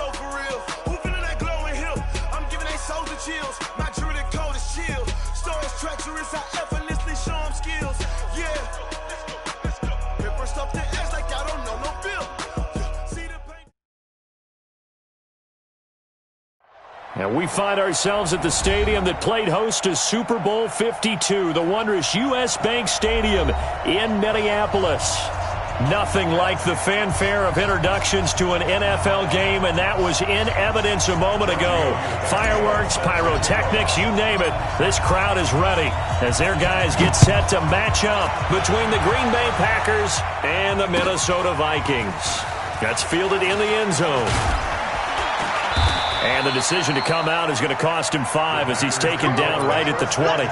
so for real. Who feeling that glowing hill? I'm giving they souls the chills. My jury the cold is chill. Stories treacherous, I effortlessly show them skills. Yeah. Let's go. Pepper stuff the edge like I don't know no bill. See the pain. And we find ourselves at the stadium that played host to Super Bowl 52, the wondrous U.S. Bank Stadium in Minneapolis. Nothing like the fanfare of introductions to an NFL game, and that was in evidence a moment ago. Fireworks, pyrotechnics, you name it. This crowd is ready as their guys get set to match up between the Green Bay Packers and the Minnesota Vikings. That's fielded in the end zone. And the decision to come out is going to cost him 5 as he's taken down right at the 20.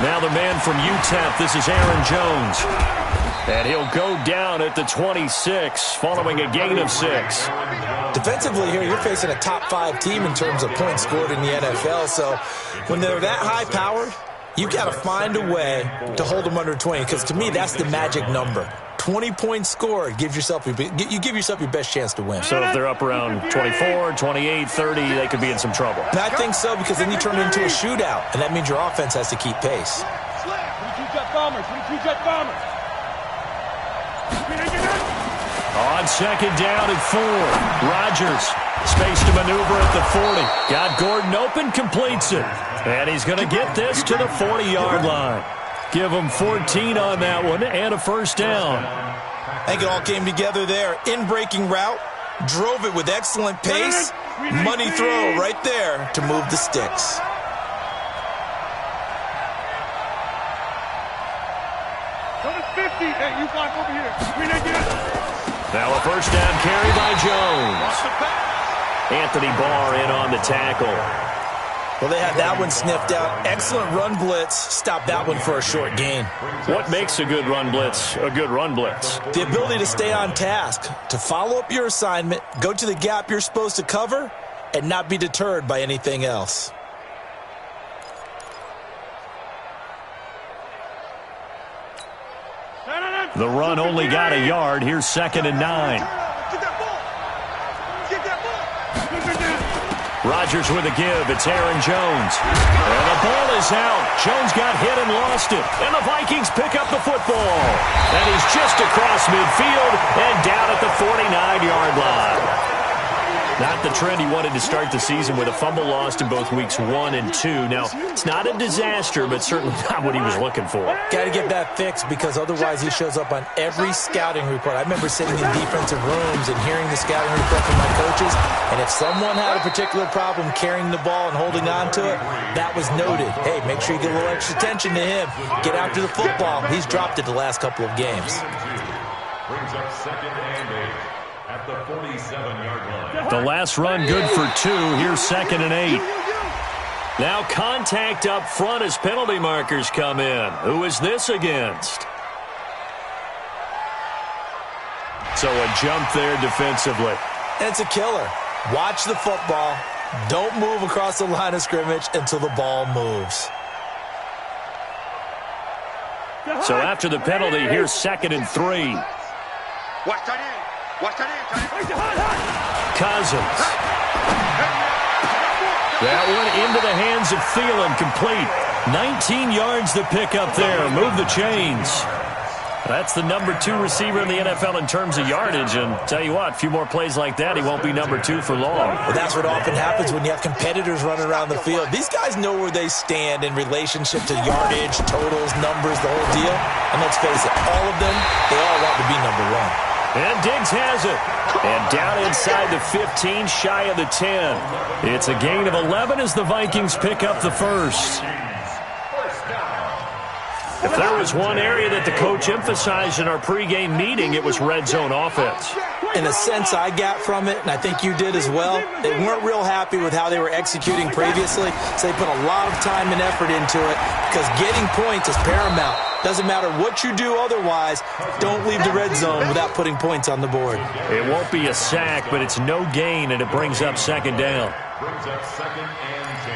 Now the man from UTEP, this is Aaron Jones. And he'll go down at the 26 following a gain of 6. Defensively here, you're facing a top 5 team in terms of points scored in the NFL. So when they're that high powered, you got to find a way to hold them under 20, because to me, that's the magic number. 20 points scored, you give yourself your best chance to win. So if they're up around 24, 28, 30, they could be in some trouble. And I think so, because then you turn it into a shootout, and that means your offense has to keep pace. On second down and 4, Rodgers, space to maneuver at the 40. Got Gordon open, completes it. And he's going to get this to the 40-yard line. Give him 14 on that one and a first down. I think it all came together there. In-breaking route, drove it with excellent pace. Money throw right there to move the sticks. Now a first down carry by Jones. Anthony Barr in on the tackle. Well, they had that one sniffed out. Excellent run blitz. Stop that one for a short gain. What makes a good run blitz a good run blitz? The ability to stay on task, to follow up your assignment, go to the gap you're supposed to cover, and not be deterred by anything else. The run only got a yard. Here's 2nd and 9. Rodgers with a give. It's Aaron Jones. And the ball is out. Jones got hit and lost it. And the Vikings pick up the football. And he's just across midfield and down at the 49-yard line. Not the trend he wanted to start the season, with a fumble lost in both weeks 1 and 2. Now, it's not a disaster, but certainly not what he was looking for. Got to get that fixed, because otherwise he shows up on every scouting report. I remember sitting in defensive rooms and hearing the scouting report from my coaches, and if someone had a particular problem carrying the ball and holding on to it, that was noted. Hey, make sure you get a little extra attention to him. Get after the football. He's dropped it the last couple of games. Brings up 2nd and 8 at the 47-yard line. The last run good for 2. Here's 2nd and 8. Now contact up front as penalty markers come in. Who is this against? So a jump there defensively. And it's a killer. Watch the football. Don't move across the line of scrimmage until the ball moves. So after the penalty, here's 2nd and 3. Cousins. That one into the hands of Thielen, complete. 19 yards to pick up there. Move the chains. That's the number 2 receiver in the NFL in terms of yardage. And tell you what, a few more plays like that, he won't be number 2 for long. Well, that's what often happens when you have competitors running around the field. These guys know where they stand in relationship to yardage, totals, numbers, the whole deal. And let's face it, all of them, they all want to be number 1. And Diggs has it. And down inside the 15, shy of the 10. It's a gain of 11 as the Vikings pick up the first. If there was one area that the coach emphasized in our pregame meeting, it was red zone offense. In a sense I got from it, and I think you did as well, they weren't real happy with how they were executing previously, so they put a lot of time and effort into it because getting points is paramount. Doesn't matter what you do otherwise, don't leave the red zone without putting points on the board. It won't be a sack, but it's no gain, and it brings up second down. Brings up 2nd and 10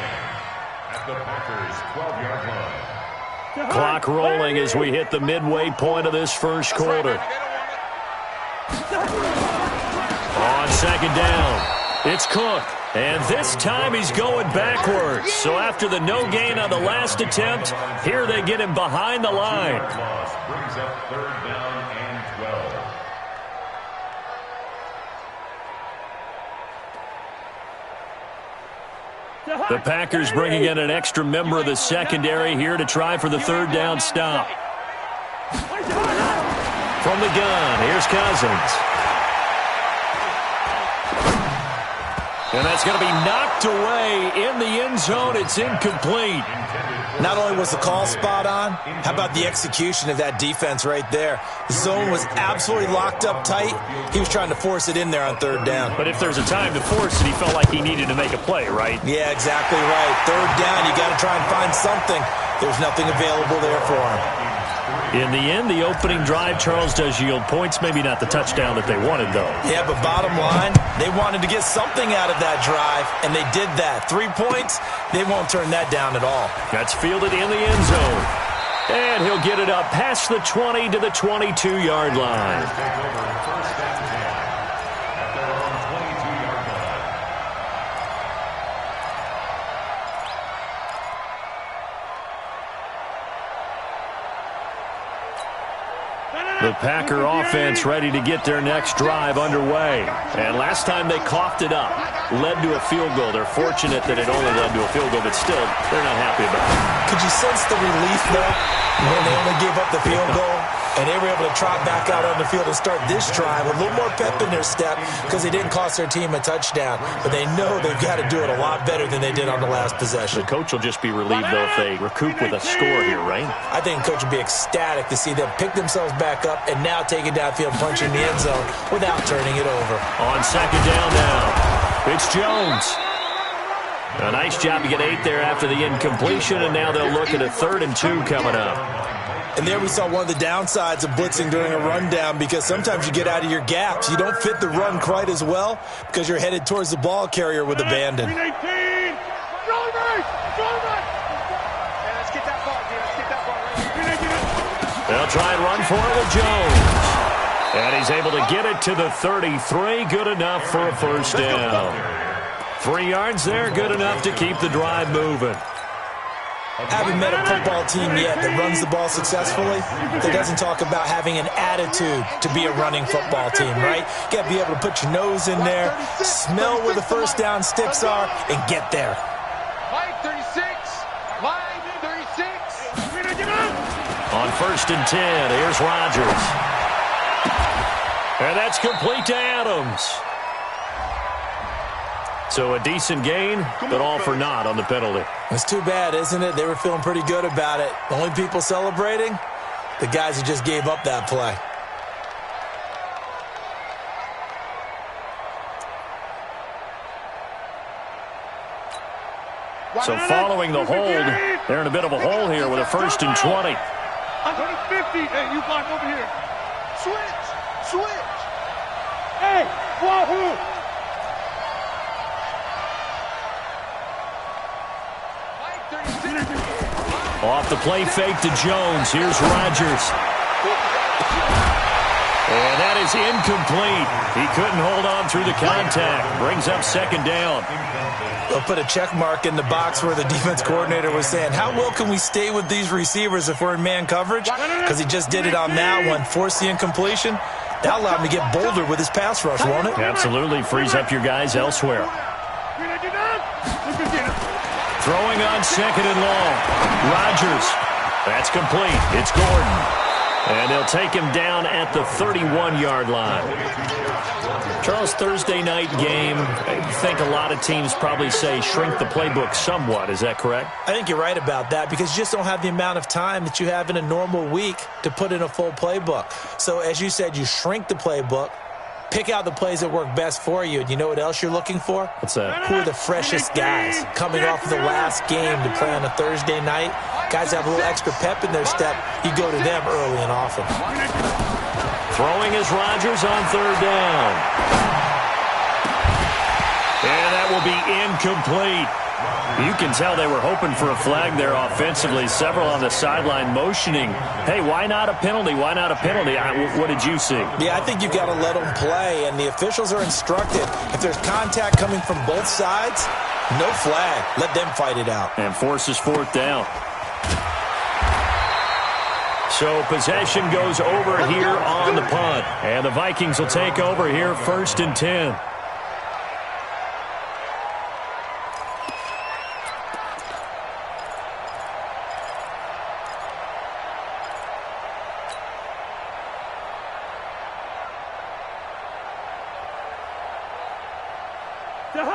at the Packers' 12-yard line. Clock rolling as we hit the midway point of this first quarter. On second down, it's Cook. And this time he's going backwards. So after the no gain on the last attempt, here they get him behind the line. Brings up 3rd down and 12. The Packers bringing in an extra member of the secondary here to try for the 3rd down stop. From the gun, here's Cousins. And that's going to be knocked away in the end zone. It's incomplete. Not only was the call spot on, how about the execution of that defense right there? The zone was absolutely locked up tight. He was trying to force it in there on 3rd down. But if there's a time to force it, he felt like he needed to make a play, right? Yeah, exactly right. 3rd down, you got to try and find something. There's nothing available there for him. In the end, the opening drive, Charles, does yield points. Maybe not the touchdown that they wanted, though. Yeah, but bottom line, they wanted to get something out of that drive, and they did that. 3 points, they won't turn that down at all. That's fielded in the end zone. And he'll get it up past the 20 to the 22-yard line. The Packer offense ready to get their next drive underway. And last time they coughed it up, led to a field goal. They're fortunate that it only led to a field goal, but still, they're not happy about it. Could you sense the relief, though, when they only gave up the field goal? And they were able to trot back out on the field and start this drive with a little more pep in their step because they didn't cost their team a touchdown. But they know they've got to do it a lot better than they did on the last possession. The coach will just be relieved, though, if they recoup with a score here, right? I think the coach will be ecstatic to see them pick themselves back up and now take it downfield, punch in the end zone without turning it over. On second down now, it's Jones. A nice job to get 8 there after the incompletion, and now they'll look at a 3rd and 2 coming up. And there we saw one of the downsides of blitzing during a rundown because sometimes you get out of your gaps. You don't fit the run quite as well because you're headed towards the ball carrier with abandon. Let's get that ball, dude. Let's get that ball. They'll try and run for it with Jones. And he's able to get it to the 33. Good enough for a first down. 3 yards there, good enough to keep the drive moving. Haven't met a football team yet that runs the ball successfully that doesn't talk about having an attitude to be a running football team, right? You got to be able to put your nose in there, smell where the first down sticks are, and get there. Line 36. Line 36. On 1st and 10, here's Rodgers. And that's complete to Adams. So a decent gain, but all for naught on the penalty. It's too bad, isn't it? They were feeling pretty good about it. The only people celebrating, the guys who just gave up that play. So following the hold, they're in a bit of a hole here with a 1st and 20. I'm going to 50. Hey, you block over here. Switch. Hey, wahoo. Off the play fake to Jones. Here's Rodgers. And that is incomplete. He couldn't hold on through the contact. Brings up second down. They'll put a check mark in the box where the defense coordinator was saying, how well can we stay with these receivers if we're in man coverage? Because he just did it on that one, forced the incompletion. That allowed him to get bolder with his pass rush, won't it? Absolutely. Frees up your guys elsewhere. Throwing on 2nd and long. Rodgers. That's complete. It's Gordon. And they'll take him down at the 31-yard line. Charles, Thursday night game, I think a lot of teams probably say shrink the playbook somewhat. Is that correct? I think you're right about that because you just don't have the amount of time that you have in a normal week to put in a full playbook. So as you said, you shrink the playbook, pick out the plays that work best for you. And you know what else you're looking for? What's that? Who are the freshest guys coming off of the last game to play on a Thursday night? Guys have a little extra pep in their step. You go to them early and often. Throwing is Rodgers on third down. And that will be incomplete. You can tell they were hoping for a flag there offensively. Several on the sideline motioning, hey, why not a penalty? Why not a penalty? What did you see? Yeah, I think you've got to let them play, and the officials are instructed. If there's contact coming from both sides, no flag. Let them fight it out. And forces fourth down. So possession goes over here on the punt. And the Vikings will take over here 1st and 10.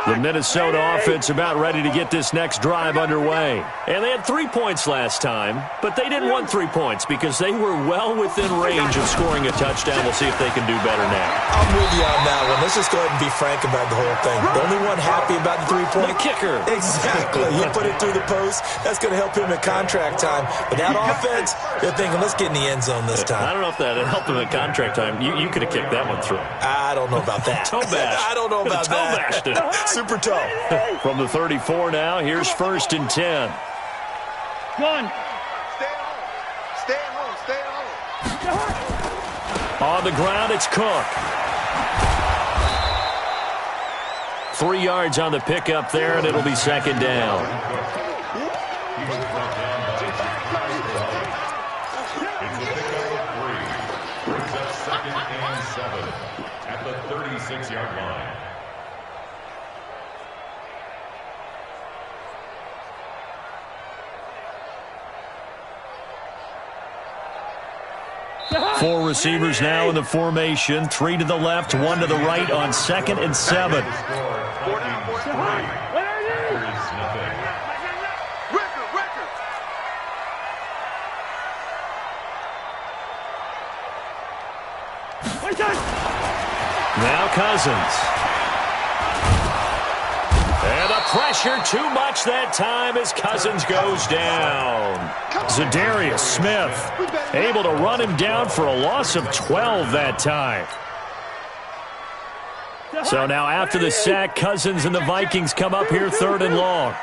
The Minnesota offense about ready to get this next drive underway. And they had 3 points last time, but they didn't want 3 points because they were well within range of scoring a touchdown. We'll see if they can do better now. I'm with you on that one. Let's just go ahead and be frank about the whole thing. The only one happy about the 3-point? The kicker. Exactly. You put it through the post. That's going to help him at contract time. But that offense, they're thinking, let's get in the end zone this time. I don't know if that helped him at contract time. You could have kicked that one through. I don't know about that. Toe bash. I don't know about that. Toe bashed it. Super toe. From the 34 now, here's 1st and 10. One. Stay at home. Stay at home. Stay at home. On the ground, it's Cook. 3 yards on the pickup there, and it'll be 2nd down. Brings up 2nd and 7 at the 36-yard line. Four receivers now in the formation. 3 to the left, 1 to the right on 2nd and 7. Now Cousins. And the pressure too much that time as Cousins goes down. Zadarius Smith able to run him down for a loss of 12 that time. So now after the sack, Cousins and the Vikings come up here 3rd and long.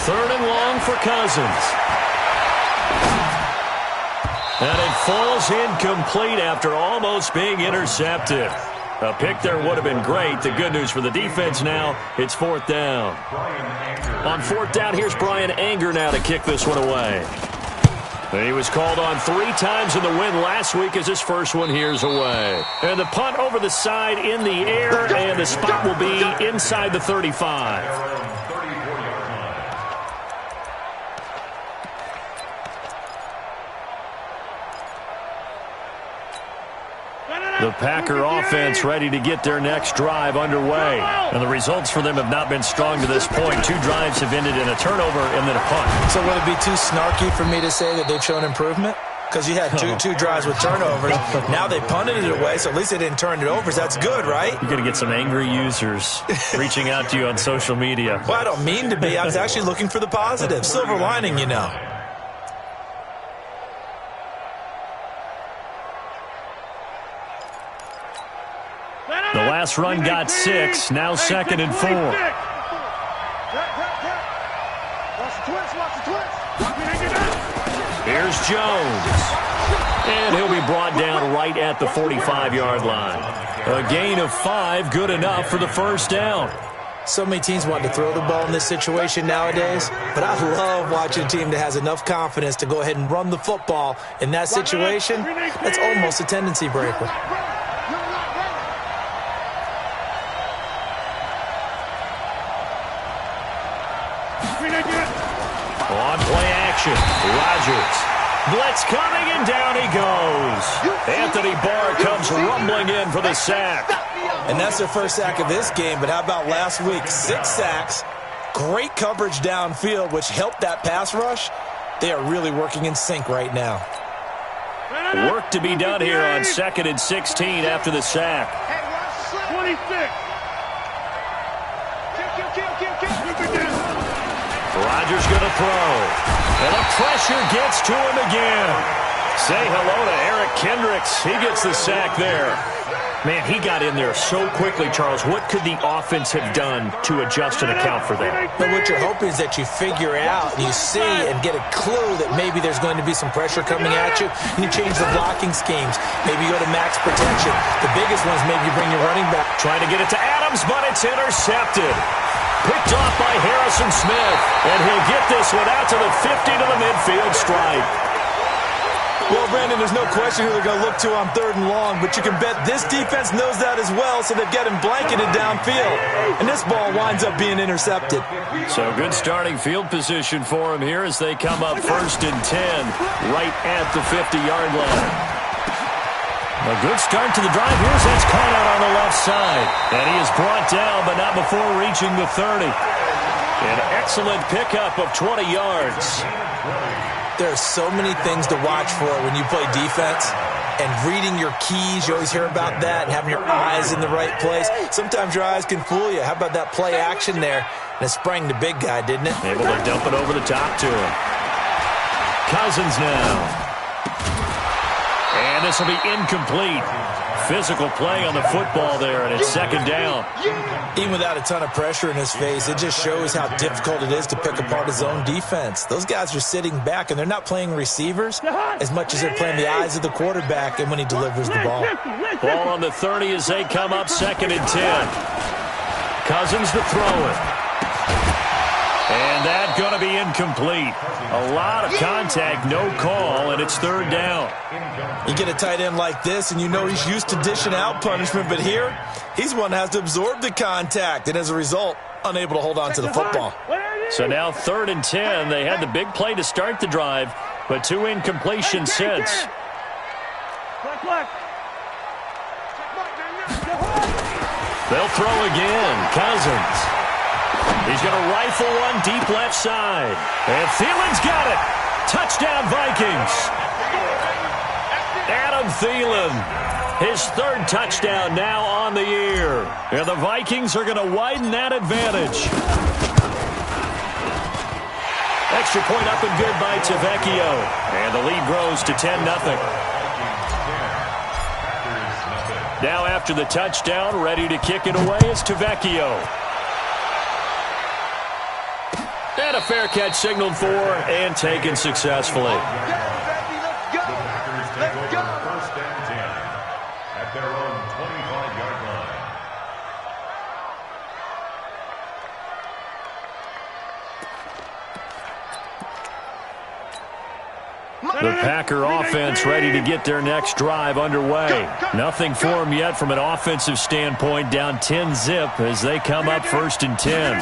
Third and long for Cousins. And it falls incomplete after almost being intercepted. A pick there would have been great. The good news for the defense now, it's 4th down. On 4th down, here's Brian Anger now to kick this one away. And he was called on 3 times in the win last week as his first one here's away. And the punt over the side in the air, and the spot will be inside the 35. The Packer offense ready to get their next drive underway. And the results for them have not been strong to this point. 2 drives have ended in a turnover and then a punt. So would it be too snarky for me to say that they've shown improvement? Because you had two drives with turnovers. Now they punted it away, so at least they didn't turn it over. So that's good, right? You're going to get some angry users reaching out to you on social media. Well, I don't mean to be. I was actually looking for the positive. Silver lining, you know. The last run got 6. Now 2nd and 4. Here's Jones. And he'll be brought down right at the 45-yard line. A gain of 5, good enough for the 1st down. So many teams want to throw the ball in this situation nowadays, but I love watching a team that has enough confidence to go ahead and run the football in that situation. That's almost a tendency breaker. On play action, Rodgers. Blitz coming, and down he goes. Anthony Barr comes rumbling in for the sack. And that's their first sack of this game, but how about last week? 6 sacks, great coverage downfield, which helped that pass rush. They are really working in sync right now. Work to be done here on 2nd and 16 after the sack. 26. Rodgers going to throw. And the pressure gets to him again. Say hello to Eric Kendricks. He gets the sack there. Man, he got in there so quickly, Charles. What could the offense have done to adjust and account for that? But what you're hoping is that you figure out, you see, and get a clue that maybe there's going to be some pressure coming at you, and you change the blocking schemes. Maybe you go to max protection. The biggest one is maybe you bring your running back. Trying to get it to Adams, but it's intercepted. Picked off by Harrison Smith, and he'll get this one out to the 50 to the midfield stripe. Well, Brandon, there's no question who they're going to look to on 3rd and long, but you can bet this defense knows that as well, so they've got him blanketed downfield. And this ball winds up being intercepted. So good starting field position for him here as they come up 1st and 10, right at the 50-yard line. A good start to the drive. Here's that's caught out on the left side. And he is brought down, but not before reaching the 30. An excellent pickup of 20 yards. There are so many things to watch for when you play defense. And reading your keys, you always hear about that, and having your eyes in the right place. Sometimes your eyes can fool you. How about that play action there? And it sprang the big guy, didn't it? Able to dump it over the top to him. Cousins now. And this will be incomplete. Physical play on the football there, and it's 2nd down. Even without a ton of pressure in his face, it just shows how difficult it is to pick apart his own defense. Those guys are sitting back, and they're not playing receivers as much as they're playing the eyes of the quarterback and when he delivers the ball. Ball on the 30 as they come up 2nd and 10. Cousins to throw it. And that's going to be incomplete. A lot of contact, no call, and it's 3rd down. You get a tight end like this, and you know he's used to dishing out punishment, but here, he's one that has to absorb the contact, and as a result, unable to hold on to the football. So now 3rd and 10. They had the big play to start the drive, but 2 incompletions since. They'll throw again. Cousins. He's going to rifle one deep left side. And Thielen's got it. Touchdown, Vikings. Adam Thielen, his 3rd touchdown now on the year. And the Vikings are going to widen that advantage. Extra point up and good by Tavecchio. And the lead grows to 10-0. Now after the touchdown, ready to kick it away is Tavecchio. And a fair catch signaled for and taken successfully. Packers take over 1st and 10 at their own 25-yard line. The Packer offense ready to get their next drive underway. Nothing for them yet from an offensive standpoint, down 10-zip as they come up 1st and 10.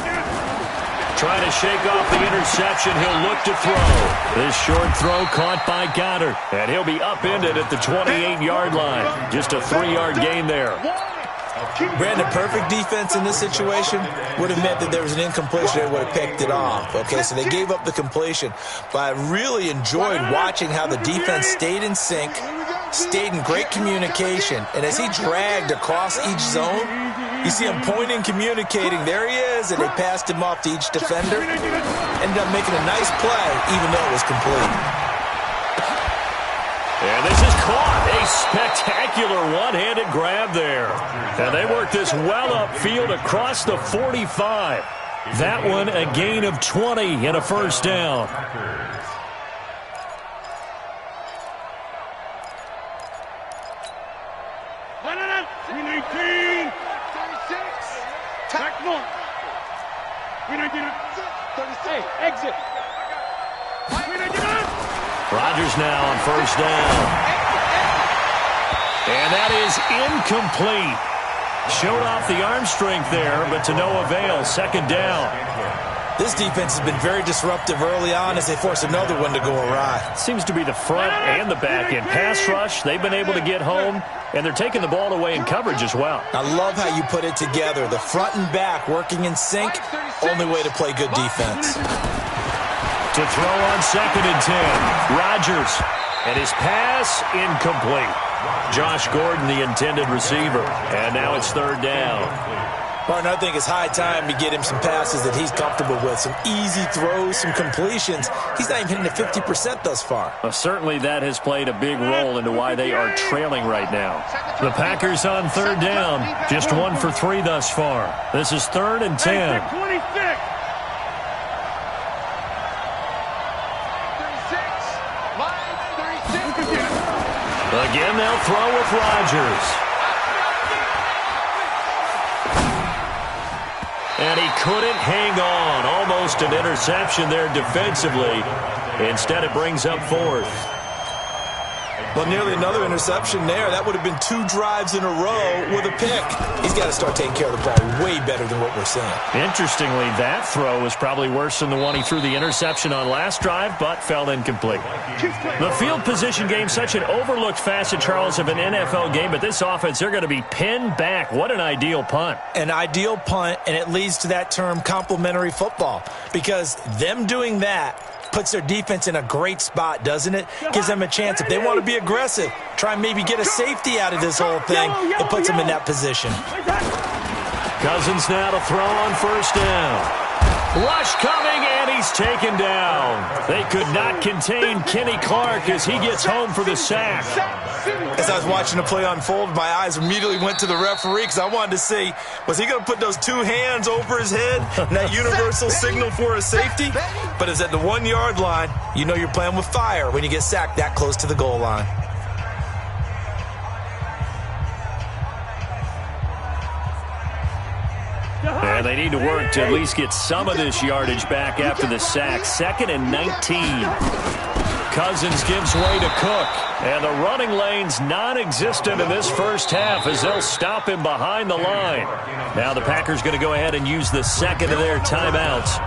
Trying to shake off the interception, he'll look to throw. This short throw caught by Goddard, and he'll be upended at the 28-yard line. Just a 3-yard gain there. Brandon, perfect defense in this situation would have meant that there was an incompletion and would have picked it off. Okay, so they gave up the completion. But I really enjoyed watching how the defense stayed in sync, stayed in great communication, and as he dragged across each zone, you see him pointing, communicating. There he is, and they passed him off to each defender. Ended up making a nice play, even though it was complete. And this is caught. A spectacular one-handed grab there. And they work this well upfield across the 45. That one a gain of 20 and a 1st down. Exit. Rodgers now on 1st down. And that is incomplete. Showed off the arm strength there, but to no avail. 2nd down. This defense has been very disruptive early on as they force another one to go awry. Seems to be the front and the back end. Pass rush, they've been able to get home, and they're taking the ball away in coverage as well. I love how you put it together. The front and back working in sync, only way to play good defense. To throw on 2nd and 10, Rodgers, and his pass incomplete. Josh Gordon, the intended receiver, and now it's 3rd down. Martin, I think it's high time to get him some passes that he's comfortable with, some easy throws, some completions. He's not even hitting the 50% thus far. Well, certainly that has played a big role into why they are trailing right now. The Packers on 3rd down, just 1 for 3 thus far. This is 3rd and 10. 26. Again, they'll throw with Rodgers. And he couldn't hang on. Almost an interception there defensively. Instead, it brings up 4th. Well, nearly another interception there. That would have been 2 drives in a row with a pick. He's got to start taking care of the ball way better than what we're seeing. Interestingly, that throw was probably worse than the one he threw the interception on last drive, but fell incomplete. The field position game, such an overlooked facet, Charles, of an NFL game, but this offense, they're going to be pinned back. What an ideal punt. An ideal punt, and it leads to that term complementary football, because them doing that puts their defense in a great spot, doesn't it? Gives them a chance. If they want to be aggressive, try and maybe get a safety out of this whole thing, it puts them in that position. Cousins now to throw on 1st down. Rush coming, and he's taken down. They could not contain Kenny Clark as he gets home for the sack. As I was watching the play unfold, my eyes immediately went to the referee because I wanted to see, was he going to put those 2 hands over his head and that universal signal for a safety? But it's at the 1-yard line. You know you're playing with fire when you get sacked that close to the goal line. And they need to work to at least get some of this yardage back after the sack. 2nd and 19. Cousins gives way to Cook. And the running lane's non-existent in this first half as they'll stop him behind the line. Now the Packers going to go ahead and use the 2nd of their timeouts.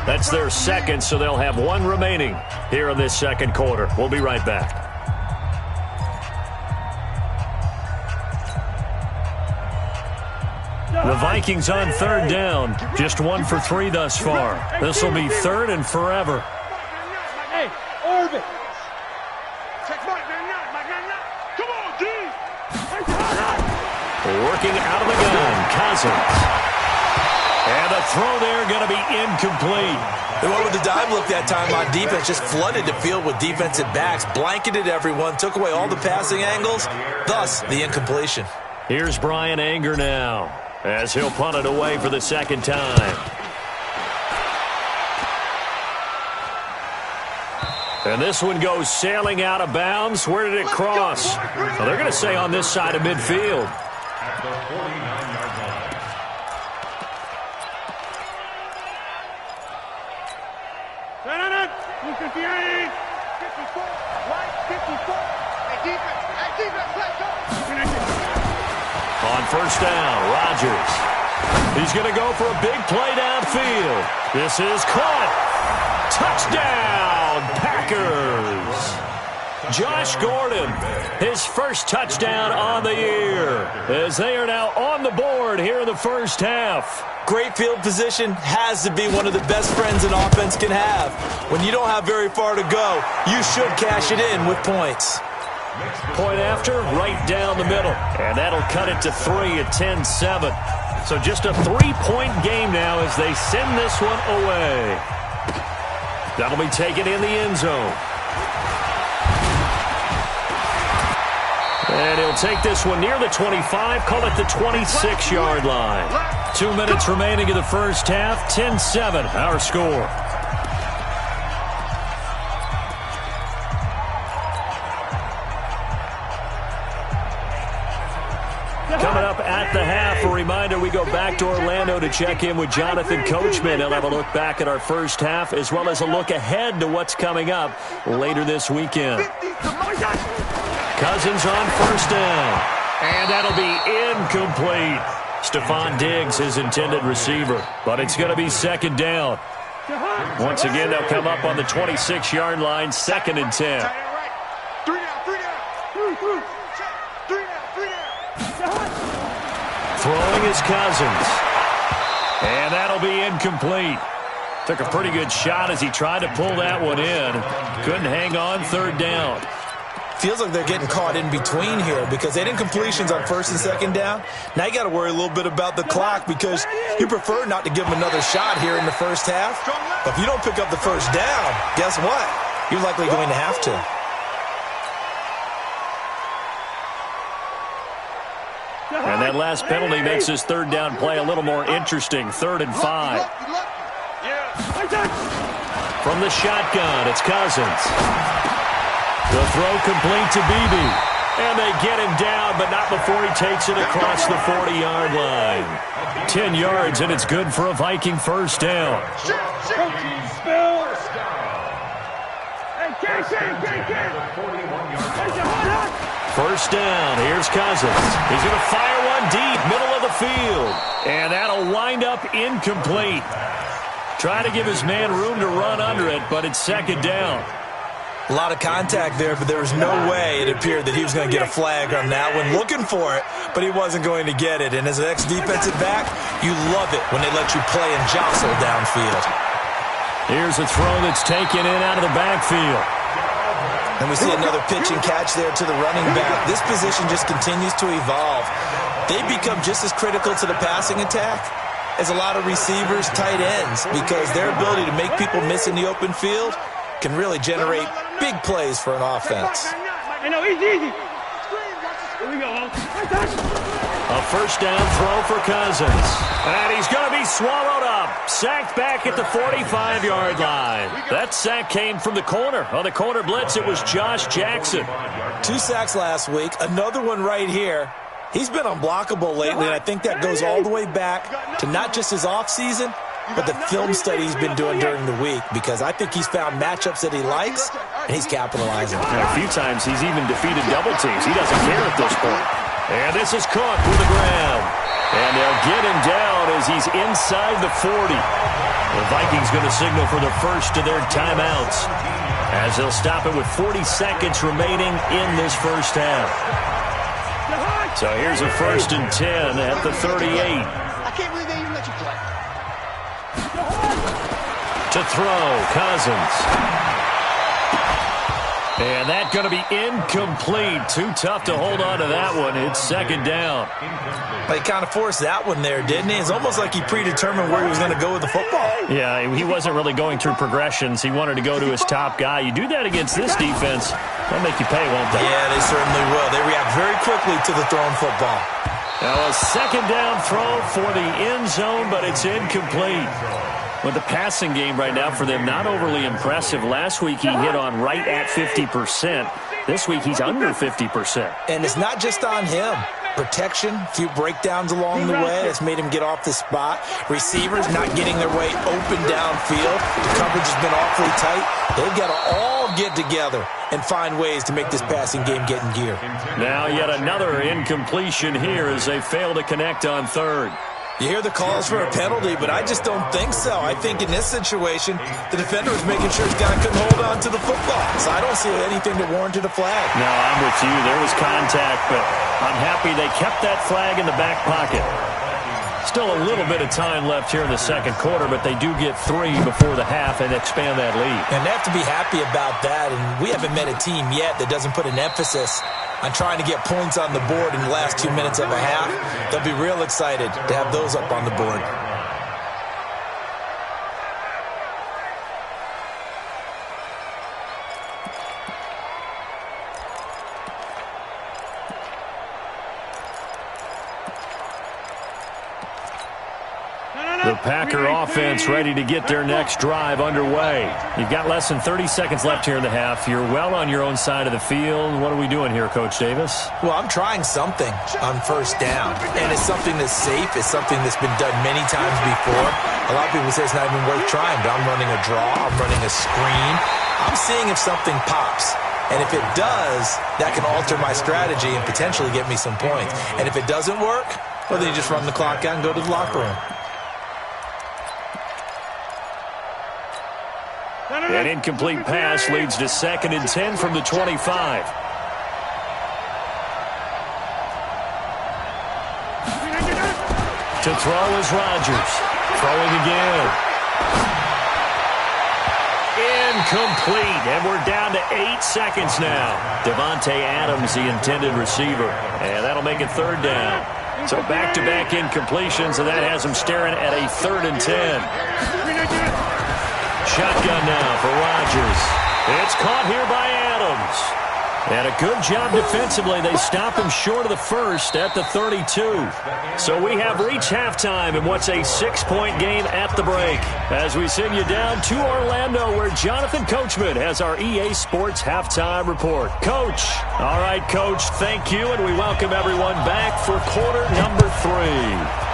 That's their 2nd, so they'll have 1 remaining here in this 2nd quarter. We'll be right back. The Vikings on 3rd down. Just 1 for 3 thus far. This will be 3rd and forever. Hey, Orbit. Check Mike. Come on, D. Working out of the gun, Cousins. And the throw there going to be incomplete. They went with the dive look that time on defense, just flooded the field with defensive backs, blanketed everyone, took away all the passing angles, thus the incompletion. Here's Brian Anger now, as he'll punt it away for the 2nd time. And this one goes sailing out of bounds. Where did it cross? Well, they're going to say on this side of midfield. At the 49-yard line. On 1st down, Rodgers. He's going to go for a big play downfield. This is caught. Touchdown, Packers. Josh Gordon, his first touchdown on the year, as they are now on the board here in the first half. Great field position has to be one of the best friends an offense can have. When you don't have very far to go, you should cash it in with points. Point after, right down the middle. And that'll cut it to 3 at 10-7. So just a 3-point game now as they send this one away. That'll be taken in the end zone. And he'll take this one near the 25, call it the 26-yard line. 2 minutes remaining in the first half, 10-7, our score. Coming up at the half, a reminder, we go back to Orlando to check in with Jonathan Coachman. He'll have a look back at our first half as well as a look ahead to what's coming up later this weekend. Cousins on 1st down. And that'll be incomplete. Stephon Diggs, his intended receiver. But it's going to be 2nd down. Once again, they'll come up on the 26-yard line, 2nd and 10. Throwing is Cousins. And that'll be incomplete. Took a pretty good shot as he tried to pull that one in. Couldn't hang on, 3rd down. Feels like they're getting caught in between here because they didn't completions on 1st and 2nd down. Now you got to worry a little bit about the clock because you prefer not to give them another shot here in the first half. But if you don't pick up the 1st down, guess what? You're likely going to have to. And that last penalty makes this 3rd down play a little more interesting. 3rd and 5. From the shotgun, it's Cousins. The throw complete to Beebe. And they get him down, but not before he takes it across the 40-yard line. 10 yards, and it's good for a Viking 1st down. First down, here's Cousins. He's going to fire one deep, middle of the field. And that'll wind up incomplete. Try to give his man room to run under it, but it's 2nd down. A lot of contact there, but there was no way it appeared that he was going to get a flag on that one. Looking for it, but he wasn't going to get it. And as an ex-defensive back, you love it when they let you play and jostle downfield. Here's a throw that's taken in out of the backfield. And we see another pitch and catch there to the running back. This position just continues to evolve. They become just as critical to the passing attack as a lot of receivers, tight ends, because their ability to make people miss in the open field can really generate big plays for an offense. I know, easy. Here we go. A 1st down throw for Cousins. And he's going to be swallowed up. Sacked back at the 45-yard line. That sack came from the corner. On the corner blitz, it was Josh Jackson. 2 sacks last week. Another one right here. He's been unblockable lately, and I think that goes all the way back to not just his offseason, but the film study he's been doing during the week, because I think he's found matchups that he likes, and he's capitalizing. And a few times he's even defeated double teams. He doesn't care at this point. And this is Cook with the ground. And they'll get him down as he's inside the 40. The Vikings going to signal for the first of their timeouts, as they'll stop it with 40 seconds remaining in this first half. So here's a 1st and 10 at the 38. I can't believe they even let you play. To throw, Cousins. And that's going to be incomplete. Too tough to hold on to that one. It's 2nd down. He kind of forced that one there, didn't he? It's almost like he predetermined where he was going to go with the football. Yeah, he wasn't really going through progressions. He wanted to go to his top guy. You do that against this defense, they'll make you pay, won't they? Yeah, they certainly will. They react very quickly to the thrown football. Now a 2nd down throw for the end zone, but it's incomplete. With the passing game right now for them, not overly impressive. Last week he hit on right at 50%. This week he's under 50%. And it's not just on him. Protection, a few breakdowns along the way that's made him get off the spot. Receivers not getting their way open downfield. The coverage has been awfully tight. They've got to all get together and find ways to make this passing game get in gear. Now yet another incompletion here as they fail to connect on 3rd. You hear the calls for a penalty, but I just don't think so. I think in this situation, the defender was making sure his guy couldn't hold on to the football. So I don't see anything that warranted a flag. No, I'm with you. There was contact, but I'm happy they kept that flag in the back pocket. Still a little bit of time left here in the 2nd quarter, but they do get 3 before the half and expand that lead. And they have to be happy about that, and we haven't met a team yet that doesn't put an emphasis on trying to get points on the board in the last 2 minutes of a half. They'll be real excited to have those up on the board. The Packer offense ready to get their next drive underway. You've got less than 30 seconds left here in the half. You're well on your own side of the field. What are we doing here, Coach Davis? Well, I'm trying something on 1st down, and it's something that's safe. It's something that's been done many times before. A lot of people say it's not even worth trying, but I'm running a draw. I'm running a screen. I'm seeing if something pops. And if it does, that can alter my strategy and potentially get me some points. And if it doesn't work, well, then you just run the clock out and go to the locker room. An incomplete pass leads to 2nd and 10 from the 25. To throw is Rodgers. Throwing again. Incomplete, and we're down to 8 seconds now. Devontae Adams, the intended receiver, and that'll make it 3rd down. So back-to-back incompletions, and that has him staring at a 3rd and 10. Shotgun now for Rodgers. It's caught here by Adams. And a good job defensively. They stop him short of the first at the 32. So we have reached halftime in what's a 6-point game at the break. As we send you down to Orlando, where Jonathan Coachman has our EA Sports Halftime Report. Coach. All right, Coach, thank you, and we welcome everyone back for quarter number 3.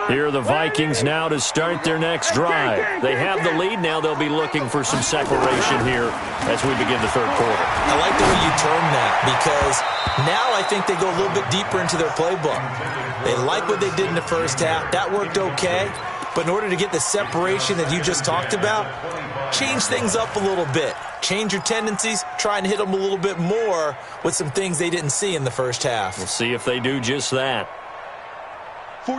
Here are the Vikings now to start their next drive. They have the lead now. They'll be looking for some separation here as we begin the 3rd quarter. I like the way you term that, because now I think they go a little bit deeper into their playbook. They like what they did in the first half. That worked okay. But in order to get the separation that you just talked about, change things up a little bit. Change your tendencies, try and hit them a little bit more with some things they didn't see in the first half. We'll see if they do just that.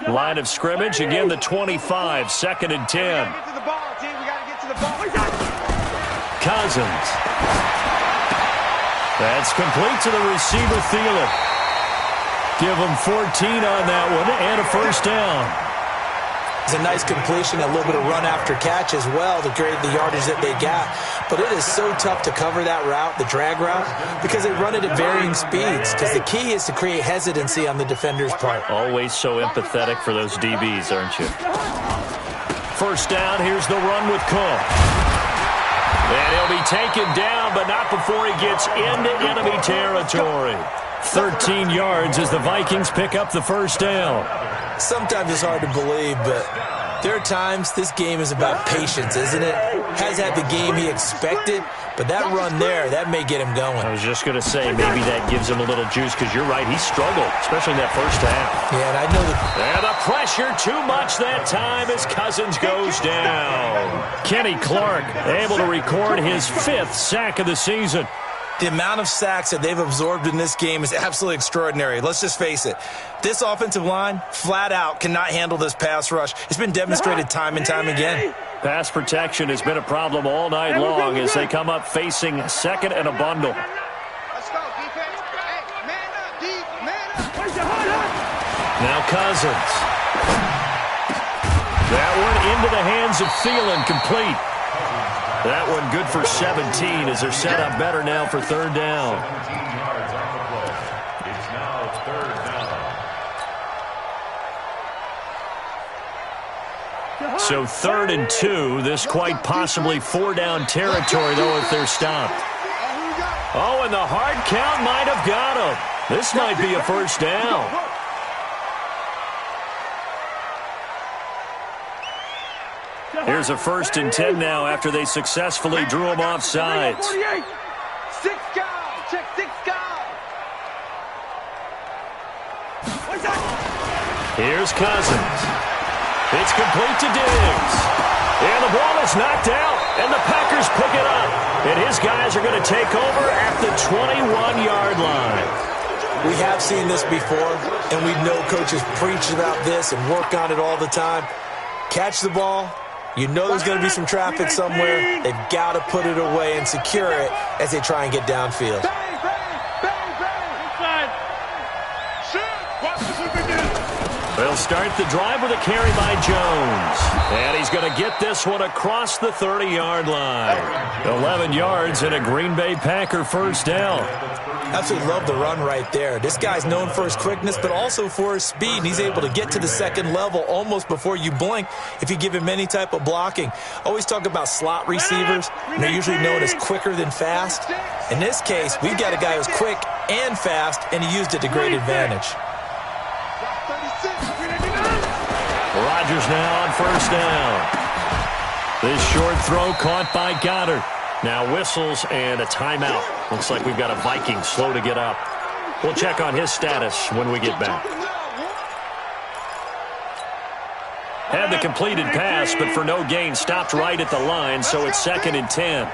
Line of scrimmage, again the 25, 2nd and 10. Cousins. That's complete to the receiver, Thielen. Give him 14 on that one and a 1st down. It's a nice completion, a little bit of run after catch as well to create the yardage that they got. But it is so tough to cover that route, the drag route, because they run it at varying speeds. Because the key is to create hesitancy on the defender's part. Always so empathetic for those DBs, aren't you? 1st down, here's the run with Cook. And he'll be taken down, but not before he gets into enemy territory. 13 yards as the Vikings pick up the 1st down. Sometimes it's hard to believe, but there are times this game is about patience, isn't it? Has had the game he expected, but that run there, that may get him going. I was just going to say, maybe that gives him a little juice, because you're right, he struggled, especially in that first half. Yeah, and I know that. And the pressure too much that time as Cousins goes down. Kenny Clark able to record his 5th sack of the season. The amount of sacks that they've absorbed in this game is absolutely extraordinary. Let's just face it. This offensive line, flat out, cannot handle this pass rush. It's been demonstrated time and time again. Pass protection has been a problem all night long as they come up facing 2nd and a bundle. Let's go, defense. Hey, man up, D, man up. Now Cousins. That one into the hands of Thielen, complete. That one good for 17 as they're set up better now for 3rd down. 17 yards on the play. It's now 3rd down. So 3rd and 2. This quite possibly 4-down territory, though, if they're stopped. Oh, and the hard count might have got him. This might be a 1st down. Here's a 1st and 10 now after they successfully drew him off sides. 6 guys. Check 6 guys. Here's Cousins. It's complete to Diggs. And the ball is knocked out, and the Packers pick it up. And his guys are going to take over at the 21-yard line. We have seen this before, and we know coaches preach about this and work on it all the time. Catch the ball. You know there's going to be some traffic somewhere. They've got to put it away and secure it as they try and get downfield. Bang, bang, bang, bang. Inside. Shoot. Watch this one begin. They'll start the drive with a carry by Jones. And he's going to get this one across the 30-yard line. 11 yards and a Green Bay Packer 1st down. Absolutely love the run right there. This guy's known for his quickness, but also for his speed. And he's able to get to the 2nd level almost before you blink if you give him any type of blocking. Always talk about slot receivers, and they're usually known as quicker than fast. In this case, we've got a guy who's quick and fast, and he used it to great advantage. Rodgers now on first down. This short throw caught by Goddard. Now whistles and a timeout. Looks like we've got a Viking slow to get up. We'll check on his status when we get back. Had the completed pass, but for no gain, stopped right at the line, so it's 2nd and 10.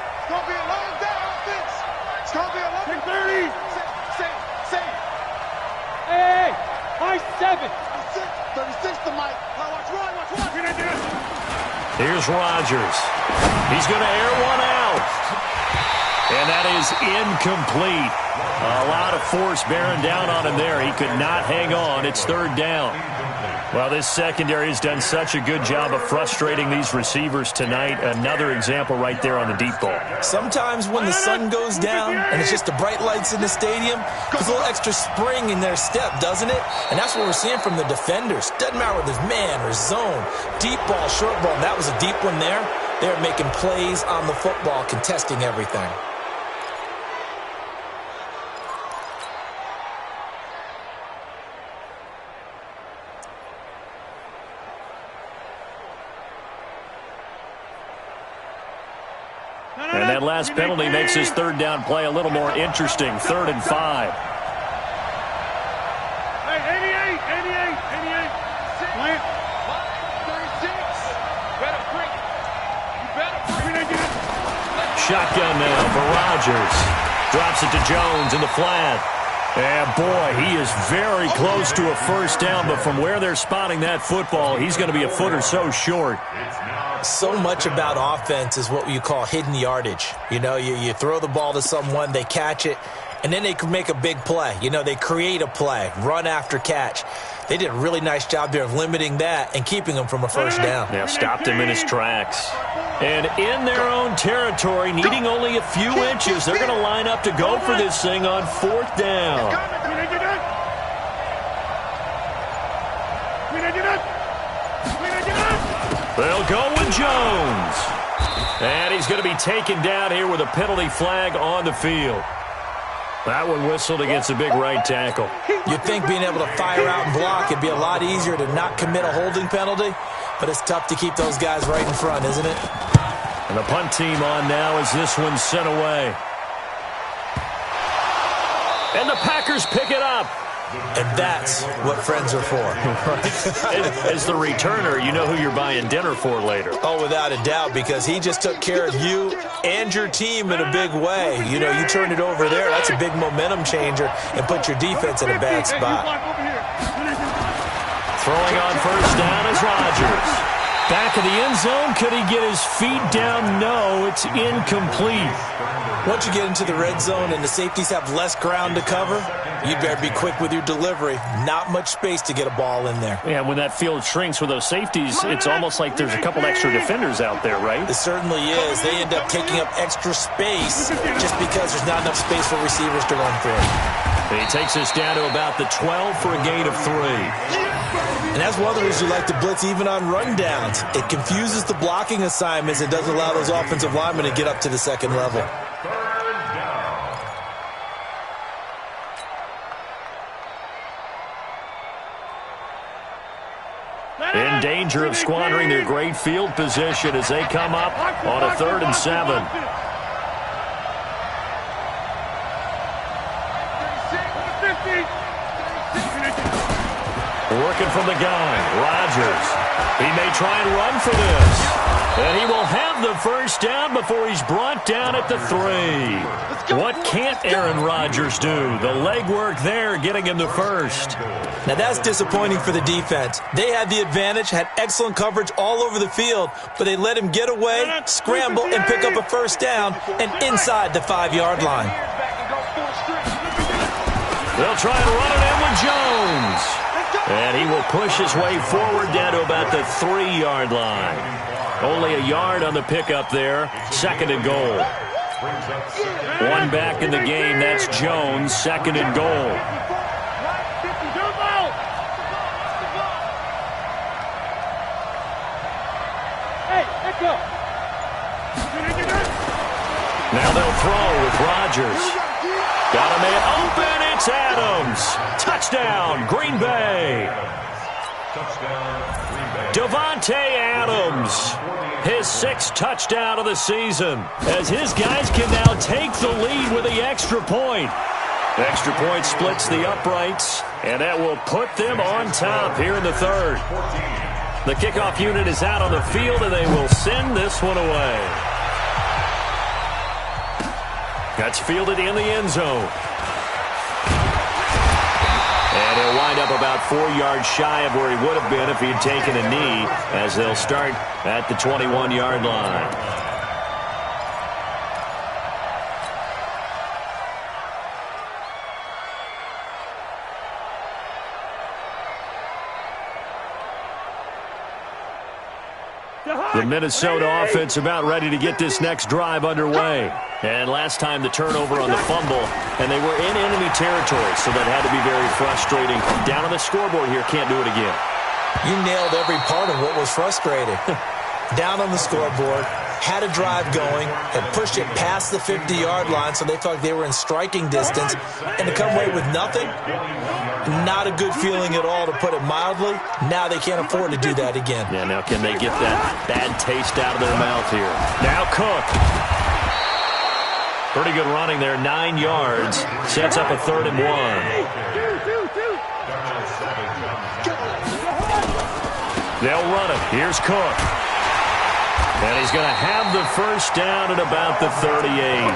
Hey, high 7. 36 to Mike. Watch. Here's Rodgers. He's going to air one out. And that is incomplete. A lot of force bearing down on him there. He could not hang on. It's 3rd down. Well, this secondary has done such a good job of frustrating these receivers tonight. Another example right there on the deep ball. Sometimes when the sun goes down and it's just the bright lights in the stadium, there's a little extra spring in their step, doesn't it? And that's what we're seeing from the defenders. Doesn't matter whether it's man or zone, deep ball, short ball. And that was a deep one there. They're making plays on the football, contesting everything. And that last penalty makes his 3rd down play a little more interesting. 3rd and 5. Hey, 88. Plant. 36. Better bring it. You better bring it. Shotgun now for Rodgers. Drops it to Jones in the flat. And boy, he is very close to a first down, but from where they're spotting that football, he's going to be a foot or so short. So much about offense is what you call hidden yardage. You know, you throw the ball to someone, they catch it, and then they can make a big play. You know, they create a play, run after catch. They did a really nice job there of limiting that and keeping him from a first down. Yeah, stopped him in his tracks. And in their own territory, needing only a few inches, they're going to line up to go for this thing on 4th down. They'll go with Jones. And he's going to be taken down here with a penalty flag on the field. That one whistled against a big right tackle. You'd think being able to fire out and block, it'd be a lot easier to not commit a holding penalty, but it's tough to keep those guys right in front, isn't it? And the punt team on now as this one's sent away. And the Packers pick it up. And that's what friends are for. As the returner, you know who you're buying dinner for later. Oh, without a doubt, because he just took care of you and your team in a big way. You know, you turned it over there. That's a big momentum changer and put your defense in a bad spot. Throwing on first down is Rodgers. Back of the end zone. Could he get his feet down? No, it's incomplete. Once you get into the red zone and the safeties have less ground to cover, you'd better be quick with your delivery. Not much space to get a ball in there. Yeah, when that field shrinks with those safeties, it's almost like there's a couple extra defenders out there, right? It certainly is. They end up taking up extra space just because there's not enough space for receivers to run through. He takes us down to about the 12 for a gain of 3. And that's one of the reasons you like to blitz even on rundowns. It confuses the blocking assignments. It doesn't allow those offensive linemen to get up to the second level. In danger of squandering their great field position as they come up on a 3rd and 7. Working from the gun, Rodgers. He may try and run for this. And he will have the first down before he's brought down at the 3. What can't Aaron Rodgers do? The legwork there getting him the first. Now that's disappointing for the defense. They had the advantage, had excellent coverage all over the field, but they let him get away, scramble, and pick up a first down and inside the 5-yard line. They'll try and run it in with Jones. And he will push his way forward down to about the 3-yard line. Only a yard on the pickup there. 2nd and goal. One back in the game. That's Jones. 2nd and goal. Now they'll throw with Rodgers. Got a man open. It's Adams. Touchdown, Green Bay. Davante Adams, his 6th touchdown of the season, as his guys can now take the lead with the extra point. The extra point splits the uprights, and that will put them on top here in the 3rd. The kickoff unit is out on the field, and they will send this one away. That's fielded in the end zone. And he'll wind up about 4 yards shy of where he would have been if he had taken a knee, as they'll start at the 21-yard line. The Minnesota offense about ready to get this next drive underway. And last time the turnover on the fumble, and they were in enemy territory, so that had to be very frustrating. Down on the scoreboard here, can't do it again. You nailed every part of what was frustrating. Down on the scoreboard, had a drive going, had pushed it past the 50-yard line, so they felt like they were in striking distance, and to come away with nothing, not a good feeling at all, to put it mildly. Now they can't afford to do that again. Yeah, now can they get that bad taste out of their mouth here? Now Cook. Pretty good running there, 9 yards. Sets up a 3rd and 1. They'll run it. Here's Cook. And he's going to have the first down at about the 38.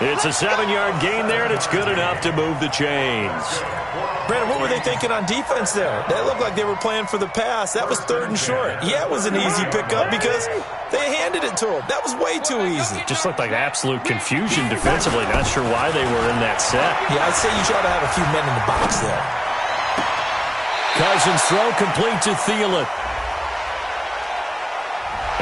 It's a 7-yard gain there, and it's good enough to move the chains. Brandon, what were they thinking on defense there? That looked like they were playing for the pass. That was 3rd and short. Yeah, it was an easy pickup because they handed it to him. That was way too easy. Just looked like absolute confusion defensively. Not sure why they were in that set. Yeah, I'd say you ought to have a few men in the box there. Cousins throw complete to Thielen.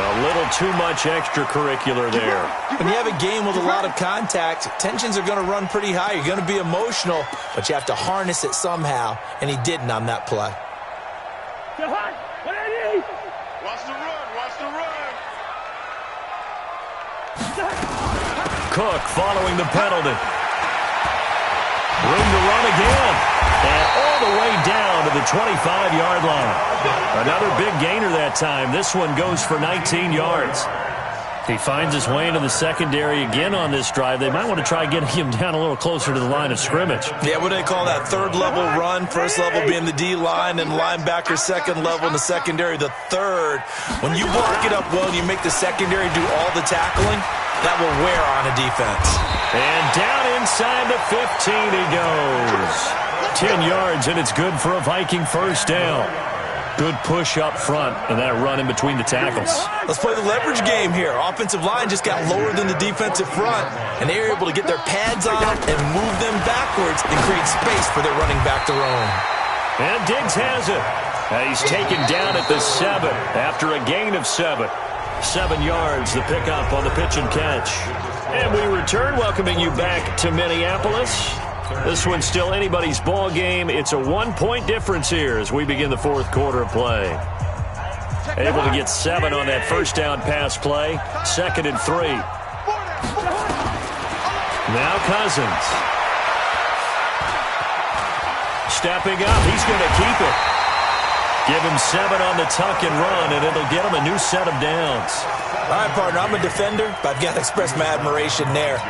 A little too much extracurricular there. When you have a game with a lot of contact, tensions are going to run pretty high. You're going to be emotional, but you have to harness it somehow, and he didn't on that play. Watch the run, watch the run. Cook following the penalty. Room to run again. And all the way down to the 25-yard line. Another big gainer that time. This one goes for 19 yards. He finds his way into the secondary again on this drive. They might want to try getting him down a little closer to the line of scrimmage. Yeah, what do they call that? 3rd level run. 1st level being the D-line, and linebacker 2nd level in the secondary, the 3rd. When you block it up well and you make the secondary do all the tackling, that will wear on a defense. And down inside the 15 he goes. 10 yards, and it's good for a Viking first down. Good push up front, and that run in between the tackles. Let's play the leverage game here. Offensive line just got lower than the defensive front, and they were able to get their pads on and move them backwards and create space for their running back to roam. And Diggs has it. He's taken down at the 7 after a gain of 7. 7 yards, the pickup on the pitch and catch. And we return, welcoming you back to Minneapolis. This one's still anybody's ball game. It's a 1-point difference here as we begin the 4th quarter of play. Able to get 7 on that first down pass play. 2nd and 3. Now Cousins. Stepping up. He's going to keep it. Give him 7 on the tuck and run, and it'll get him a new set of downs. All right, partner, I'm a defender, but I've got to express my admiration there.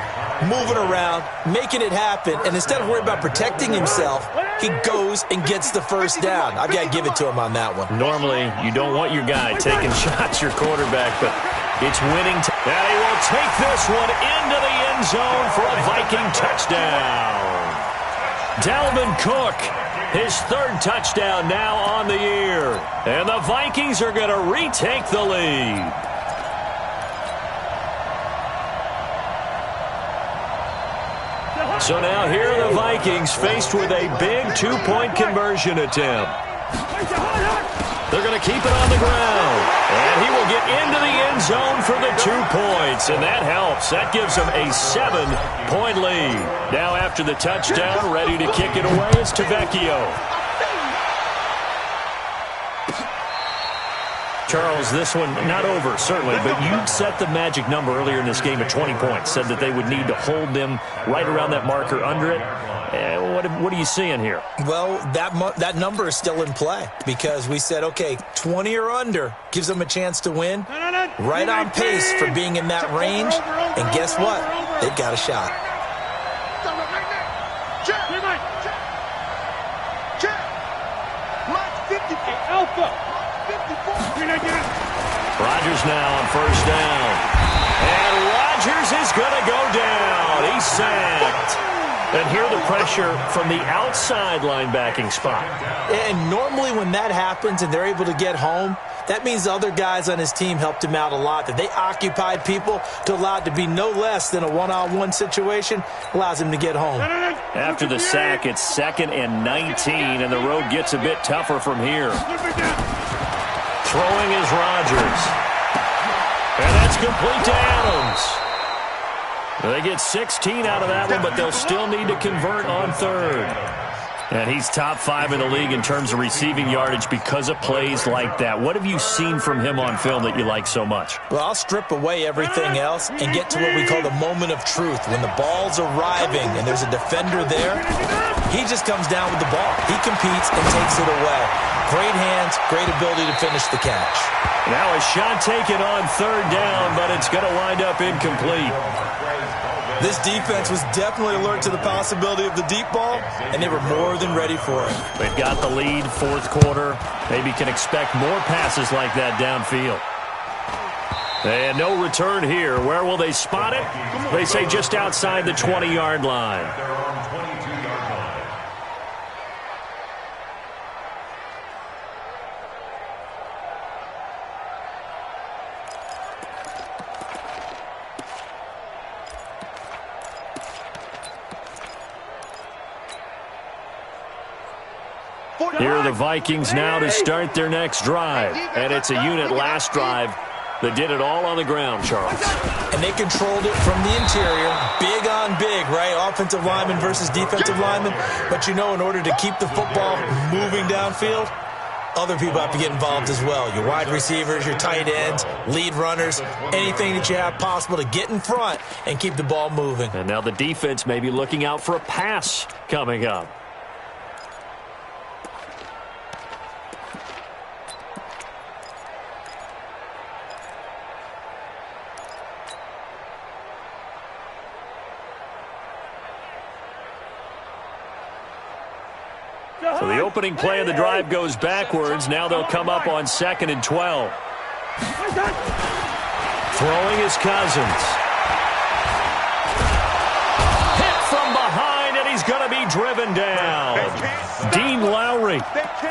Moving around, making it happen, and instead of worrying about protecting himself, he goes and gets the first down. I've got to give it to him on that one. Normally, you don't want your guy taking shots, your quarterback, but it's winning. And he will take this one into the end zone for a Viking touchdown. Dalvin Cook, his 3rd touchdown now on the year. And the Vikings are going to retake the lead. So now here are the Vikings faced with a big 2-point conversion attempt. They're going to keep it on the ground. And he will get into the end zone for the 2 points. And that helps. That gives them a 7-point lead. Now after the touchdown, ready to kick it away is Tavecchio. Charles, this one not over, certainly, but you set the magic number earlier in this game at 20 points, said that they would need to hold them right around that marker under it. What are you seeing here? Well, that number is still in play because we said, okay, 20 or under gives them a chance to win. Right on pace for being in that range. And guess what? They've got a shot. Rodgers now on first down. And Rodgers is going to go down. He's sacked. And here the pressure from the outside linebacking spot. And normally when that happens and they're able to get home, that means the other guys on his team helped him out a lot. That they occupied people to allow it to be no less than a one-on-one situation allows him to get home. After the sack, it's 2nd and 19, and the road gets a bit tougher from here. Throwing is Rodgers. And that's complete to Adams. They get 16 out of that one, but they'll still need to convert on third. And he's top 5 in the league in terms of receiving yardage because of plays like that. What have you seen from him on film that you like so much? Well, I'll strip away everything else and get to what we call the moment of truth. When the ball's arriving and there's a defender there, he just comes down with the ball. He competes and takes it away. Great hands, great ability to finish the catch. Now a shot taken on third down, but it's going to wind up incomplete. This defense was definitely alert to the possibility of the deep ball, and they were more than ready for it. They've got the lead, fourth quarter. Maybe can expect more passes like that downfield. And no return here. Where will they spot it? They say just outside the 20-yard line. Here are the Vikings now to start their next drive. And it's a unit last drive that did it all on the ground, Charles. And they controlled it from the interior. Big on big, right? Offensive lineman versus defensive lineman. But you know, in order to keep the football moving downfield, other people have to get involved as well. Your wide receivers, your tight ends, lead runners, anything that you have possible to get in front and keep the ball moving. And now the defense may be looking out for a pass coming up. So the opening play of the drive goes backwards. Now they'll come up on 2nd and 12. Throwing is Cousins. Hit from behind, and he's going to be driven down. Dean Lowry.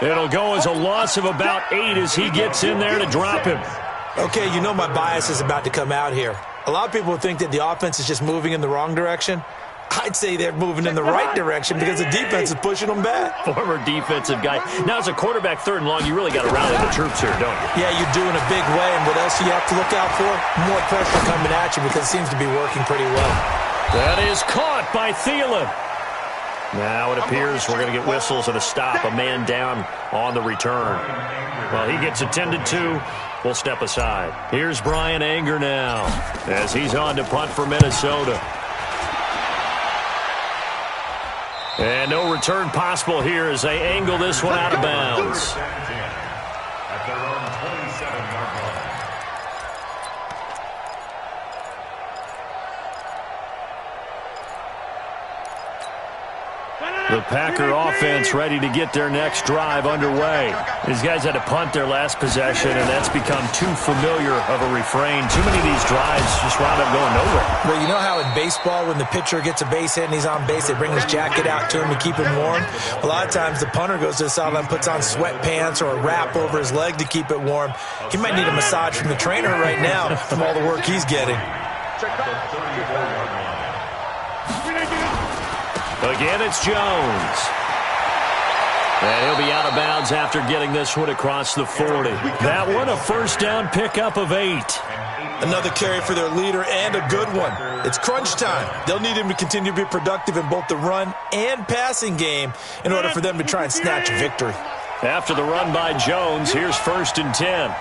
It'll go as a loss of about 8 as he gets in there to drop him. Okay, you know my bias is about to come out here. A lot of people think that the offense is just moving in the wrong direction. I'd say they're moving in the right direction because the defense is pushing them back. Former defensive guy. Now, as a quarterback, 3rd and long, you really got to rally the troops here, don't you? Yeah, you do in a big way. And what else you have to look out for? More pressure coming at you because it seems to be working pretty well. That is caught by Thielen. Now it appears we're going to get whistles and a stop. A man down on the return. Well, he gets attended to. We'll step aside. Here's Brian Anger now as he's on to punt for Minnesota. And no return possible here as they angle this one out of bounds. At their own 27-yard line. The Packer offense ready to get their next drive underway. These guys had to punt their last possession, and that's become too familiar of a refrain. Too many of these drives just wound up going nowhere. Well, you know how in baseball, when the pitcher gets a base hit and he's on base, they bring his jacket out to him to keep him warm? A lot of times the punter goes to the sideline, puts on sweatpants or a wrap over his leg to keep it warm. He might need a massage from the trainer right now from all the work he's getting. Again, it's Jones. And he'll be out of bounds after getting this one across the 40. That one, a first down pickup of 8. Another carry for their leader and a good one. It's crunch time. They'll need him to continue to be productive in both the run and passing game in order for them to try and snatch a victory. After the run by Jones, here's 1st and 10.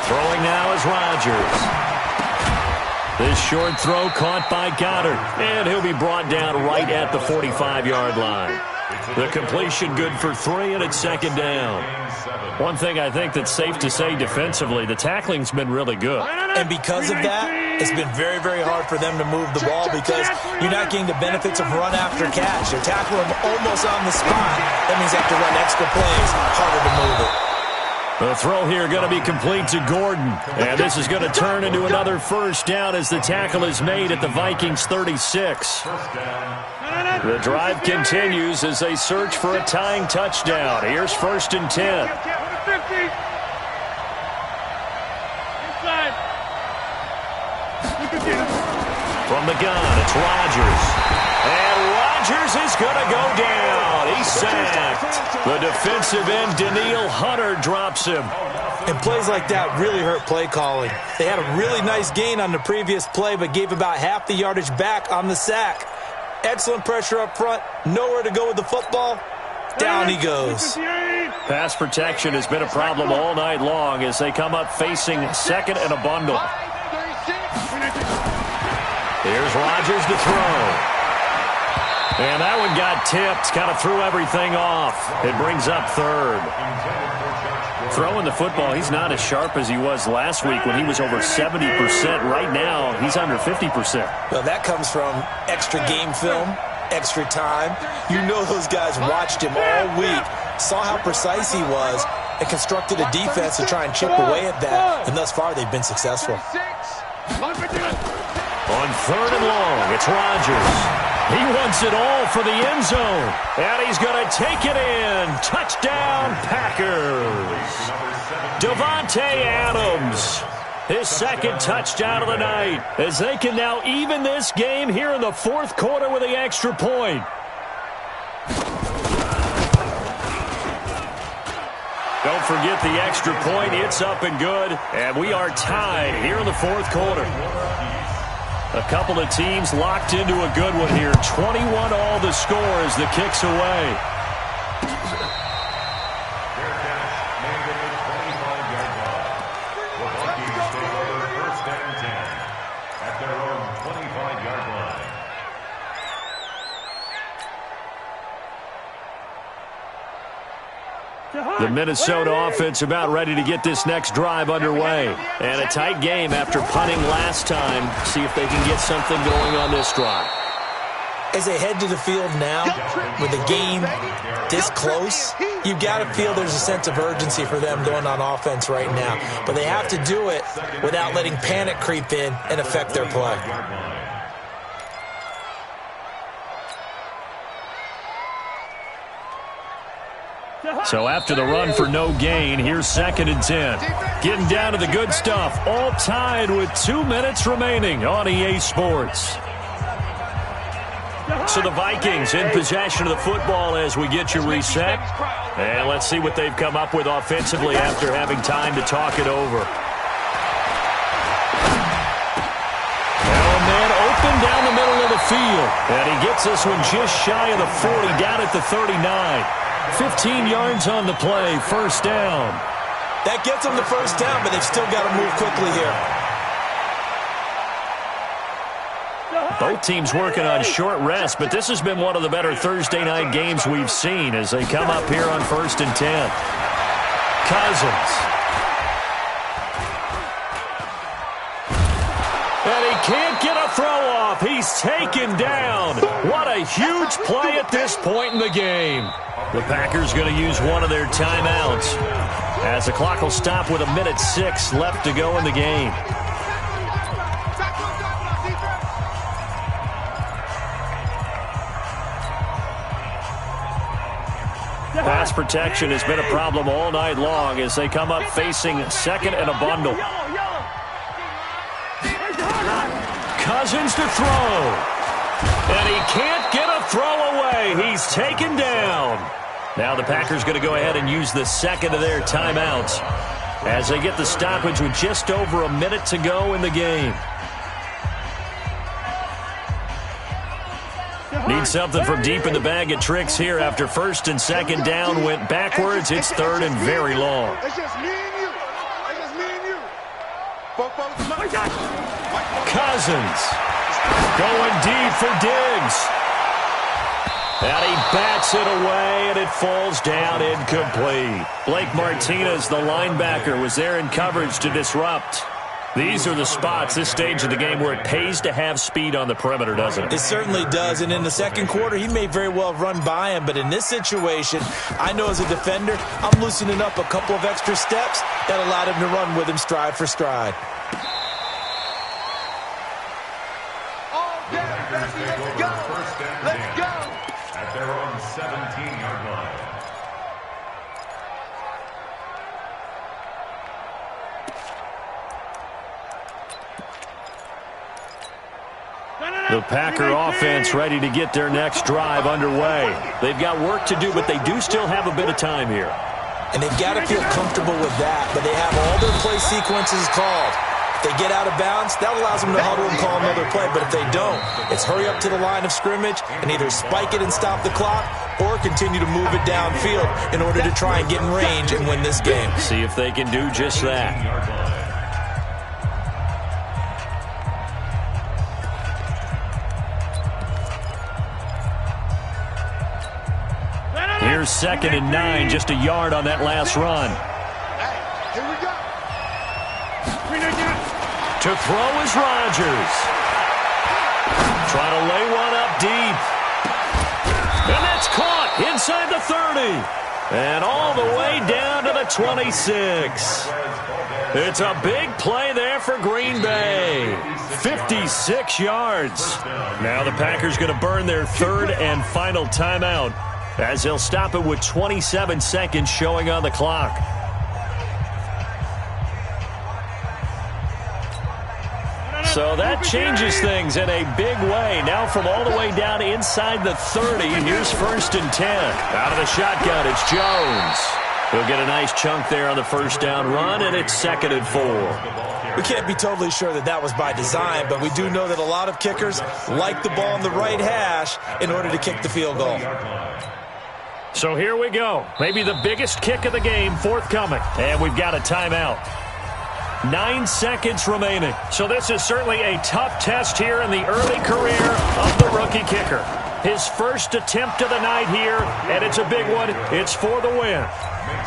Throwing now is Rodgers. This short throw caught by Goddard, and he'll be brought down right at the 45-yard line. The completion good for 3, and it's second down. One thing I think that's safe to say defensively, the tackling's been really good. And because of that, it's been very, very hard for them to move the ball because you're not getting the benefits of run after catch. They're tackling them almost on the spot. That means they have to run extra plays, harder to move it. The throw here going to be complete to Gordon. And this is going to turn into another first down as the tackle is made at the Vikings 36. The drive continues as they search for a tying touchdown. Here's 1st and 10. From the gun, it's Rodgers. And Rodgers is going to go down. He's sacked. The defensive end, Danielle Hunter, drops him. And plays like that really hurt play calling. They had a really nice gain on the previous play, but gave about half the yardage back on the sack. Excellent pressure up front. Nowhere to go with the football. Down he goes. Pass protection has been a problem all night long as they come up facing second and a bundle. Here's Rodgers to throw. And that one got tipped, kind of threw everything off. It brings up 3rd. Throwing the football, he's not as sharp as he was last week when he was over 70%. Right now, he's under 50%. Well, that comes from extra game film, extra time. You know those guys watched him all week, saw how precise he was, and constructed a defense to try and chip away at that. And thus far, they've been successful. On 3rd and long, it's Rodgers. He wants it all for the end zone. And he's going to take it in. Touchdown, Packers. Davante Adams. His 2nd touchdown of the night. As they can now even this game here in the 4th quarter with the extra point. Don't forget the extra point. It's up and good. And we are tied here in the 4th quarter. A couple of teams locked into a good one here. 21 all the score as the kick's away. The Minnesota offense about ready to get this next drive underway. And a tight game after punting last time. See if they can get something going on this drive. As they head to the field now, with the game this close, you've got to feel there's a sense of urgency for them going on offense right now. But they have to do it without letting panic creep in and affect their play. So after the run for no gain, here's 2nd and 10. Getting down to the good stuff. All tied with 2 minutes remaining on EA Sports. So the Vikings in possession of the football as we get you reset. And let's see what they've come up with offensively after having time to talk it over. Now a man open down the middle of the field. And he gets this one just shy of the 40, down at the 39. 15 yards on the play, 1st down. That gets them the 1st down, but they've still got to move quickly here. Both teams working on short rest, but this has been one of the better Thursday night games we've seen as they come up here on 1st and 10. Cousins. And he can't get a throw off. He's taken down. What a huge play at this point in the game. The Packers going to use one of their timeouts as the clock will stop with 1:06 left to go in the game. Pass protection has been a problem all night long as they come up facing 2nd and a bundle. Cousins to throw. And he can't get a throw away. He's taken down. Now the Packers going to go ahead and use the 2nd of their timeouts as they get the stoppage with just over a minute to go in the game. Need something from deep in the bag of tricks here after 1st and 2nd down went backwards. It's 3rd and very long. It's just me and you. It's just me and you. Cousins going deep for Diggs. And he bats it away, and it falls down incomplete. Blake Martinez, the linebacker, was there in coverage to disrupt. These are the spots, this stage of the game, where it pays to have speed on the perimeter, doesn't it? It certainly does, and in the second quarter, he may very well run by him, but in this situation, I know as a defender, I'm loosening up a couple of extra steps that allowed him to run with him stride for stride. Let's go. Let's go. At their own 17-yard line. The Packer offense ready to get their next drive underway. They've got work to do, but they do still have a bit of time here. And they've got to feel comfortable with that, but they have all their play sequences called. If they get out of bounds, that allows them to huddle and call another play, but if they don't, it's hurry up to the line of scrimmage and either spike it and stop the clock or continue to move it downfield in order to try and get in range and win this game. See if they can do just that. Here's 2nd and 9, just a yard on that last run. Here we go. To throw is Rodgers. Trying to lay one up deep. And that's caught inside the 30. And all the way down to the 26. It's a big play there for Green Bay. 56 yards. Now the Packers going to burn their third and final timeout, as they'll stop it with 27 seconds showing on the clock. So that changes things in a big way. Now from all the way down inside the 30, here's 1st and 10. Out of the shotgun, it's Jones. He'll get a nice chunk there on the first down run, and it's 2nd and 4. We can't be totally sure that that was by design, but we do know that a lot of kickers like the ball in the right hash in order to kick the field goal. So here we go. Maybe the biggest kick of the game forthcoming. And we've got a timeout. 9 seconds remaining. So this is certainly a tough test here in the early career of the rookie kicker. His first attempt of the night here, and it's a big one. It's for the win.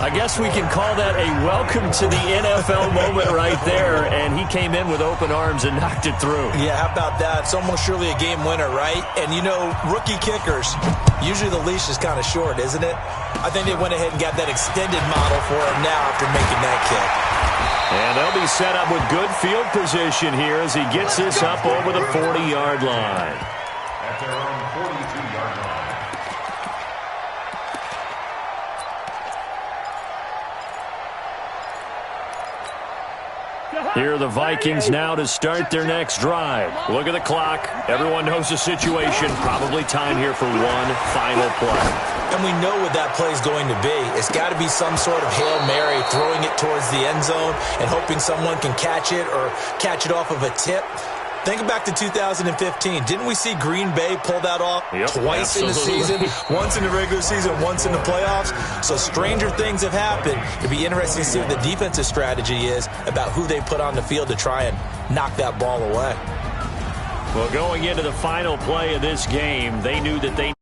I guess we can call that a welcome to the NFL moment right there, and he came in with open arms and knocked it through. Yeah, how about that? It's almost surely a game winner, right? And, you know, rookie kickers, usually the leash is kind of short, isn't it? I think they went ahead and got that extended model for him now after making that kick. And they'll be set up with good field position here as he gets this up over the 40-yard line. At their own 42-yard line. Here are the Vikings now to start their next drive. Look at the clock. Everyone knows the situation. Probably time here for one final play. And we know what that play is going to be. It's got to be some sort of Hail Mary, throwing it towards the end zone and hoping someone can catch it or catch it off of a tip. Think back to 2015. Didn't we see Green Bay pull that off twice in the season? Once in the regular season, once in the playoffs. So stranger things have happened. It'll be interesting to see what the defensive strategy is about who they put on the field to try and knock that ball away. Well, going into the final play of this game, they knew that they